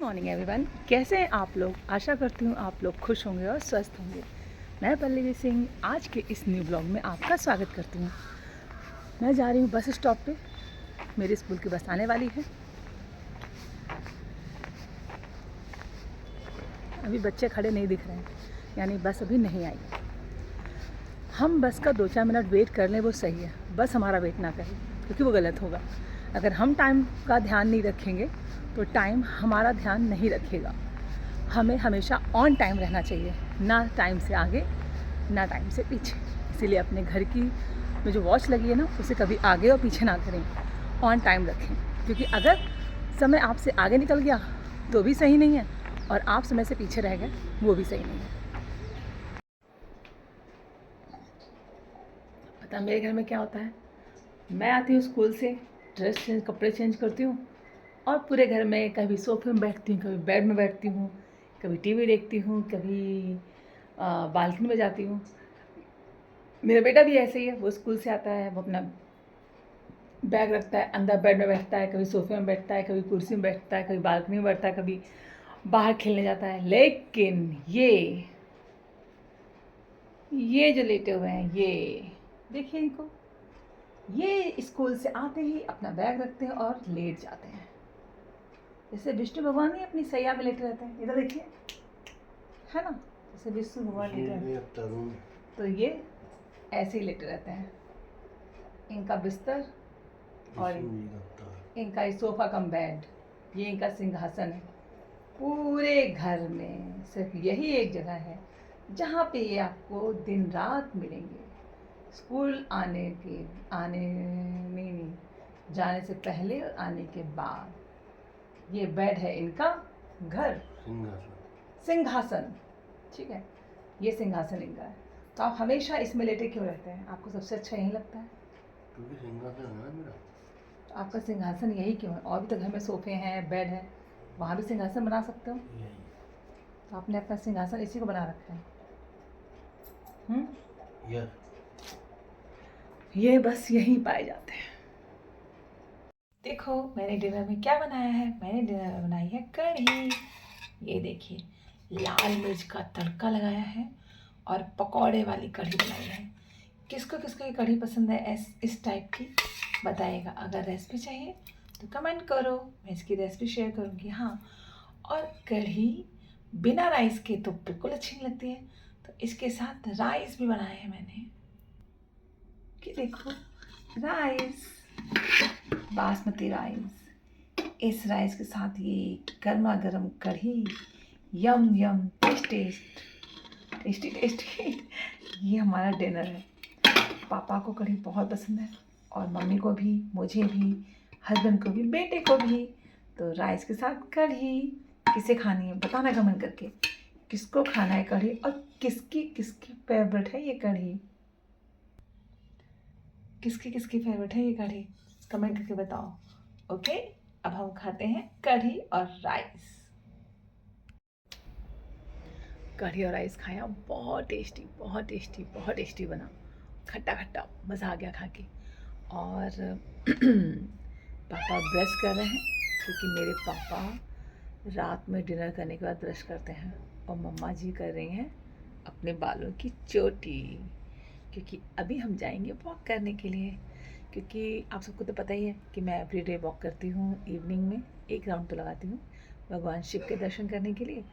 Morning everyone, कैसे हैं आप लोग। आशा करती हूँ आप लोग खुश होंगे और स्वस्थ होंगे। मैं पल्लवी सिंह आज के इस न्यू ब्लॉग में आपका स्वागत करती हूँ। मैं जा रही हूँ बस स्टॉप पे। मेरे स्कूल की बस आने वाली है। अभी बच्चे खड़े नहीं दिख रहे हैं, यानी बस अभी नहीं आई। हम बस का 2-4 मिनट वेट कर लें वो सही है, बस हमारा वेट ना करें, क्योंकि वो गलत होगा। अगर हम टाइम का ध्यान नहीं रखेंगे तो टाइम हमारा ध्यान नहीं रखेगा। हमें हमेशा ऑन टाइम रहना चाहिए, ना टाइम से आगे ना टाइम से पीछे। इसीलिए अपने घर की में जो वॉच लगी है ना, उसे कभी आगे और पीछे ना करें, ऑन टाइम रखें। क्योंकि अगर समय आपसे आगे निकल गया तो भी सही नहीं है, और आप समय से पीछे रह गए वो भी सही नहीं है। पता मेरे घर में क्या होता है, मैं आती हूँ स्कूल से, कपड़े चेंज करती हूँ और पूरे घर में कभी सोफे में बैठती हूँ, कभी बेड में बैठती हूँ, कभी टीवी देखती हूँ, कभी बालकनी में जाती हूँ। मेरा बेटा भी ऐसे ही है, वो स्कूल से आता है, वो अपना बैग रखता है, अंदर बेड में बैठता है, कभी सोफे में बैठता है, कभी कुर्सी में बैठता है, कभी बालकनी में बैठता है, कभी बाहर खेलने जाता है। लेकिन ये जो लेटे हुए हैं, ये देखिए इनको, ये स्कूल से आते ही अपना बैग रखते हैं और लेट जाते हैं। जैसे विष्णु भगवान ही अपनी सैया में लेटे रहते हैं। इधर देखिए, है ना, जैसे विष्णु भगवान लेटे रहते हैं, तो ये ऐसे ही लेटे रहते हैं। इनका बिस्तर और इनका ये सोफा कम बेड, ये इनका सिंहासन है। पूरे घर में सिर्फ यही एक जगह है जहाँ पे ये आपको दिन रात मिलेंगे। स्कूल आने नहीं, जाने से पहले और आने के बाद। ये बेड है इनका घर, सिंहासन, ठीक है, ये सिंहासन इनका है। तो आप हमेशा इसमें लेटे क्यों रहते हैं? आपको सबसे अच्छा यही लगता है? क्योंकि सिंहासन है ना मेरा। तो आपका सिंहासन यही क्यों है? और भी तो घर में सोफे हैं, बेड है, वहाँ भी सिंहासन बना सकते हो। तो आपने अपना सिंहासन इसी को बना रखा है। ये बस यहीं पाए जाते हैं। देखो मैंने डिनर में क्या बनाया है। मैंने डिनर में बनाई है कढ़ी। ये देखिए, लाल मिर्च का तड़का लगाया है और पकौड़े वाली कढ़ी बनाई है। किसको किसको ये कढ़ी पसंद है इस टाइप की, बताइएगा। अगर रेसिपी चाहिए तो कमेंट करो, मैं इसकी रेसिपी शेयर करूँगी। हाँ, और कढ़ी बिना राइस के तो बिल्कुल अच्छी नहीं लगती है, तो इसके साथ राइस भी बनाया है मैंने। कि देखो, राइस, बासमती राइस, इस राइस के साथ ये गर्मा गर्म कढ़ी, यम यम, टेस्टी टेस्टी। ये हमारा डिनर है। पापा को कढ़ी बहुत पसंद है, और मम्मी को भी, मुझे भी, हस्बैंड को भी, बेटे को भी। तो राइस के साथ कढ़ी किसे खानी है बताना कमेंट करके, किसको खाना है कढ़ी, और किसकी किसकी फेवरेट है ये कढ़ी। किसकी किसकी फेवरेट है ये कढ़ी, कमेंट करके बताओ। ओके, अब हम खाते हैं कढ़ी और राइस। कढ़ी और राइस खाया, बहुत टेस्टी बहुत टेस्टी बहुत टेस्टी बना। खट्टा खट्टा मज़ा आ गया खा के। और पापा ब्रश कर रहे हैं, क्योंकि मेरे पापा रात में डिनर करने के बाद ब्रश करते हैं। और मम्मा जी कर रही हैं अपने बालों की चोटी, क्योंकि अभी हम जाएंगे वॉक करने के लिए। क्योंकि आप सबको तो पता ही है कि मैं एवरीडे वॉक करती हूँ। इवनिंग में एक राउंड तो लगाती हूँ भगवान शिव के दर्शन करने के लिए।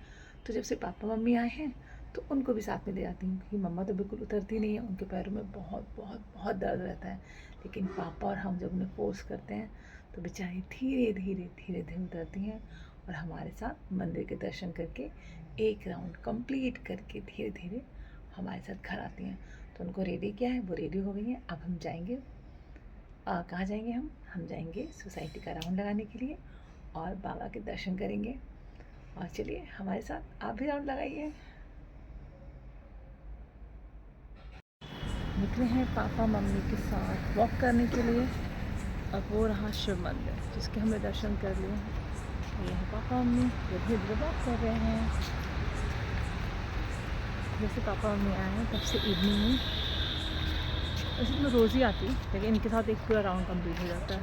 तो जब से पापा मम्मी आए हैं तो उनको भी साथ में ले जाती हूँ, क्योंकि मम्मा तो बिल्कुल उतरती नहीं है, उनके पैरों में बहुत बहुत बहुत दर्द रहता है। लेकिन पापा और हम जब उन्हें फोर्स करते हैं तो बेचारी धीरे धीरे धीरे धीरे उतरती हैं, और हमारे साथ मंदिर के दर्शन करके एक राउंड कंप्लीट करके धीरे धीरे हमारे साथ घर आती हैं। तो उनको रेडी किया है, वो रेडी हो गई हैं। अब हम जाएंगे, कहाँ जाएंगे? हम जाएंगे सोसाइटी का राउंड लगाने के लिए, और बाबा के दर्शन करेंगे। और चलिए हमारे साथ आप भी राउंड लगाइए। निकले हैं पापा मम्मी के साथ वॉक करने के लिए। अब वो रहा शिव मंदिर, जिसके हमने दर्शन कर लिए हैं। ये है पापा मम्मी, वो भी वॉक कर रहे हैं। जैसे पापा मम्मी आए हैं तब से इवनिंग में, वैसे तो मैं रोज़ ही आती हूँ, लेकिन इनके साथ एक पूरा राउंड कंप्लीट हो जाता है।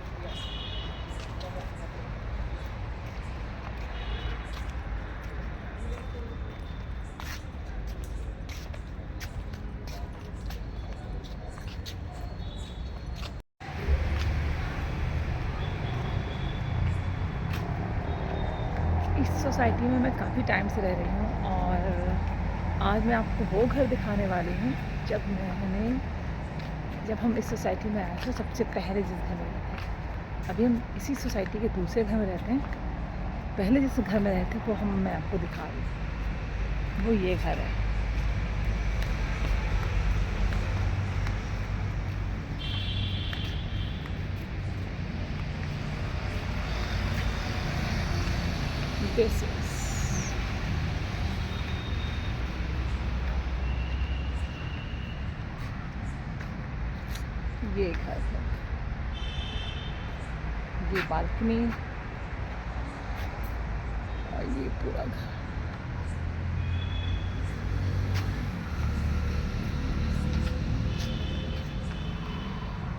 इस सोसाइटी में मैं काफ़ी टाइम से रह रही हूँ और आज मैं आपको वो घर दिखाने वाली हूँ जब हम इस सोसाइटी में आए थे सबसे पहले जिस घर में रहते थे। अभी हम इसी सोसाइटी के दूसरे घर में रहते हैं। पहले जिस घर में रहते वो मैं आपको दिखा रही हूँ, वो ये घर है। This is ये घर है, ये बालकनी और ये पूरा घर।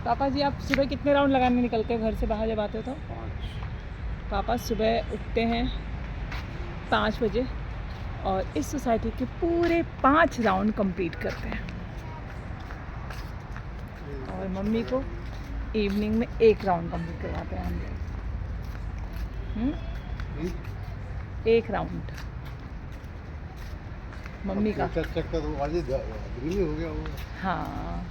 पापा जी, आप सुबह कितने राउंड लगाने निकलते हैं घर से बाहर जब आते हो तो? 5। पापा सुबह उठते हैं 5 बजे और इस सोसाइटी के पूरे 5 राउंड कंप्लीट करते हैं। और मम्मी को इवनिंग में 1 राउंड कंप्लीट करवाते हैं हम लोग। 1 राउंड मम्मी का। चक्कर तो आज ही हो गया होगा। हाँ,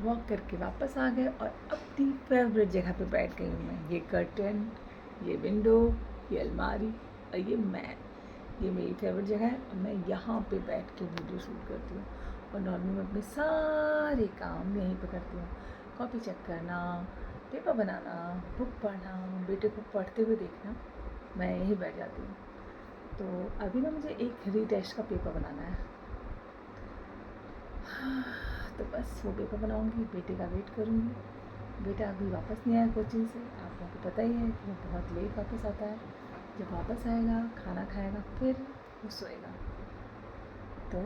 वॉक करके वापस आ गए और अपनी फेवरेट जगह पे बैठ गई हूँ मैं। ये कर्टन, ये विंडो, ये अलमारी और ये मैं, ये मेरी फेवरेट जगह है और मैं यहाँ पे बैठ के वीडियो शूट करती हूँ। और नॉर्मली मैं अपने सारे काम यहीं पे करती हूँ। कॉपी चेक करना, पेपर बनाना, बुक पढ़ना, बेटे को पढ़ते हुए देखना, मैं यहीं बैठ जाती हूँ। तो अभी ना मुझे एक रीटेस्ट का पेपर बनाना है, तो बस वो पेपर बनाऊंगी, बेटे का वेट करूंगी। बेटा अभी वापस नहीं आया कोचिंग से, आप लोगों को पता ही है कि वो बहुत लेट वापस आता है। जब वापस आएगा, खाना खाएगा, फिर वो सोएगा। तो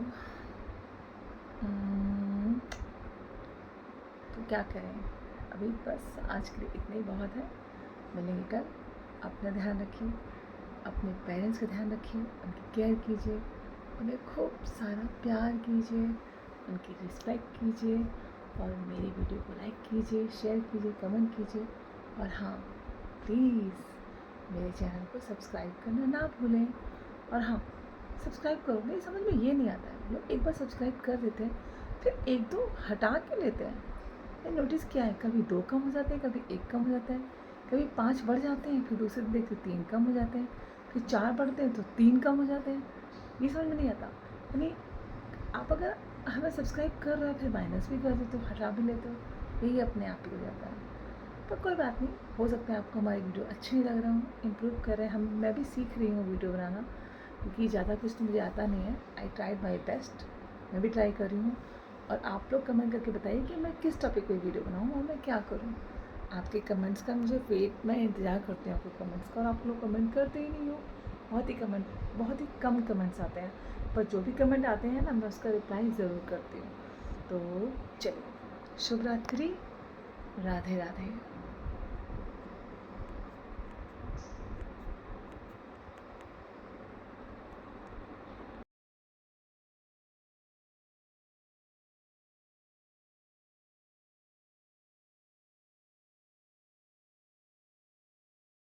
क्या करें, अभी बस आज के लिए इतना ही बहुत है। मिलेंगे कल। अपना ध्यान रखिए, अपने पेरेंट्स का ध्यान रखिए, उनकी केयर कीजिए, उन्हें खूब सारा प्यार कीजिए, उनकी रिस्पेक्ट कीजिए और मेरी वीडियो को लाइक कीजिए, शेयर कीजिए, कमेंट कीजिए। और हाँ, प्लीज़ मेरे चैनल को सब्सक्राइब करना ना भूलें। और हाँ, सब्सक्राइब करो, मेरी समझ में ये नहीं आता है, लोग एक बार सब्सक्राइब कर देते हैं फिर 1-2 हटा क्यों लेते हैं। ये नोटिस किया है, कभी 2 कम हो जाते हैं, कभी 1 कम हो जाता है, कभी 5 बढ़ जाते हैं, फिर दूसरे दिन देखते 3 कम हो जाते हैं, फिर 4 बढ़ते हैं तो 3 कम हो जाते हैं। ये समझ में नहीं आता। यानी आप अगर हमें सब्सक्राइब कर रहे हो फिर माइनस भी कर देते हो, हटा भी लेते हो, यही अपने आप ही हो जाता है। पर कोई बात नहीं, हो सकता है आपको हमारी वीडियो अच्छी नहीं लग रहा हूँ, इम्प्रूव कर रहे हैं हम। मैं भी सीख रही हूँ वीडियो बनाना, क्योंकि ज़्यादा कुछ तो मुझे आता नहीं है। आई ट्राइड माई बेस्ट, मैं भी ट्राई कर रही हूँ। और आप लोग कमेंट करके बताइए कि मैं किस टॉपिक पे वीडियो बनाऊँ और मैं क्या करूँ। आपके कमेंट्स का मुझे मैं इंतज़ार करती हूँ आपके कमेंट्स का, और आप लोग कमेंट करते ही नहीं हो। बहुत ही कम कमेंट्स आते हैं, पर जो भी कमेंट आते हैं ना, मैं उसका रिप्लाई ज़रूर करती हूँ। तो चलिए, शुभ रात्रि, राधे राधे।